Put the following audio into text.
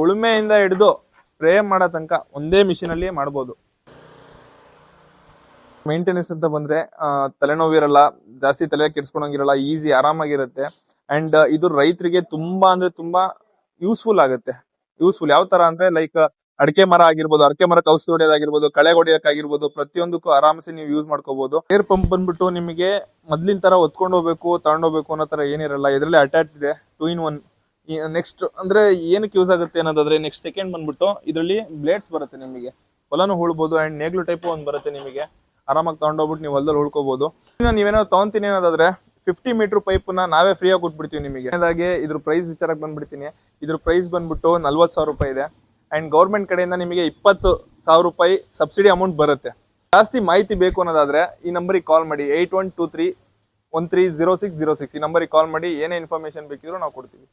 ಉಳುಮೆಯಿಂದ ಹಿಡಿದು ಸ್ಪ್ರೇ ಮಾಡೋ ತನಕ ಒಂದೇ ಮಿಷಿನ್ ಅಲ್ಲಿ ಮಾಡ್ಬೋದು. ಮೇಂಟೆನೆನ್ಸ್ ಅಂತ ಬಂದ್ರೆ ತಲೆನೋವಿರಲ್ಲ, ಜಾಸ್ತಿ ತಲೆ ಕೆಡ್ಸ್ಕೊಳಂಗಿರಲ್ಲ, ಈಸಿ ಆರಾಮಾಗಿರುತ್ತೆ. ಅಂಡ್ ಇದು ರೈತರಿಗೆ ತುಂಬಾ ಅಂದ್ರೆ ತುಂಬಾ ಯೂಸ್ಫುಲ್ ಆಗುತ್ತೆ. ಯೂಸ್ಫುಲ್ ಯಾವ ತರ ಅಂದ್ರೆ ಲೈಕ್ ಅಡಿಕೆ ಮರ ಆಗಿರ್ಬೋದು, ಅಡಿಕೆ ಮರಕ್ಕೆ ಔಷಧಿ ಹೊಡೆಯೋದಾಗಿರ್ಬೋದು, ಕಳೆ ಹೊಡೆಯೋಕ್ಕಾಗಿರ್ಬೋದು, ಪ್ರತಿಯೊಂದಕ್ಕೂ ಆರಾಮ್ಸೆ ನೀವು ಯೂಸ್ ಮಾಡ್ಕೋಬಹುದು. ಏರ್ ಪಂಪ್ ಬಂದ್ಬಿಟ್ಟು ನಿಮಗೆ ಮೊದ್ಲಿನ ತರ ಹೊತ್ಕೊಂಡು ಹೋಗ್ಬೇಕು ತಗೊಂಡೋಗ್ಬೇಕು ಅನ್ನೋ ತರ ಏನಿರಲ್ಲ, ಇದರಲ್ಲಿ ಅಟ್ಯಾಚ್ ಇದೆ 2 in 1. ನೆಕ್ಸ್ಟ್ ಅಂದ್ರೆ ಏನಕ್ಕೆ ಯೂಸ್ ಆಗುತ್ತೆ ಅನ್ನೋದಾದ್ರೆ, ನೆಕ್ಸ್ಟ್ ಸೆಕೆಂಡ್ ಬಂದ್ಬಿಟ್ಟು ಇದರಲ್ಲಿ ಬ್ಲೇಡ್ಸ್ ಬರುತ್ತೆ, ನಿಮಗೆ ಹೊಲನು ಉಳ್ಬೋದು. ಅಂಡ್ ನೇಗ್ಲು ಟೈಪ್ ಒಂದು ಬರುತ್ತೆ, ನಿಮಗೆ ಆರಾಮಾಗಿ ತಗೊಂಡೋಗ್ಬಿಟ್ಟು ನೀವು ಹೊಲದಲ್ಲಿ ಉಳ್ಕೋಬಹುದು. ನೀವೇನೋ ತಗೊಂತೀನಿ ಅನ್ನೋದಾದ್ರೆ 50 ಮೀಟರ್ ಪೈಪ್ ನ ನಾವೇ ಫ್ರೀ ಆಗಿ ಕೊಟ್ಬಿಡ್ತೀವಿ ನಿಮಗೆ. ಹಾಗಾಗಿ ಇದ್ರ ಪ್ರೈಸ್ ವಿಚಾರಕ್ಕೆ ಬಂದ್ಬಿಡ್ತೀನಿ. ಇದ್ರ ಪ್ರೈಸ್ ಬಂದ್ಬಿಟ್ಟು 40,000 ರೂಪಾಯಿ ಇದೆ. ಅಂಡ್ ಗೌರ್ಮೆಂಟ್ ಕಡೆಯಿಂದ ನಿಮಗೆ 20,000 ರೂಪಾಯಿ ಸಬ್ಸಿಡಿ ಅಮೌಂಟ್ ಬರುತ್ತೆ. ಜಾಸ್ತಿ ಮಾಹಿತಿ ಬೇಕು ಅನ್ನೋದಾದ್ರೆ ಈ ನಂಬರಿಗೆ ಕಾಲ್ ಮಾಡಿ, 8123130606. ಈ ನಂಬರಿಗೆ ಕಾಲ್ ಮಾಡಿ, ಏನೇ ಇನ್ಫಾರ್ಮೇಶನ್ ಬೇಕಿದ್ರು ನಾವು ಕೊಡ್ತೀವಿ.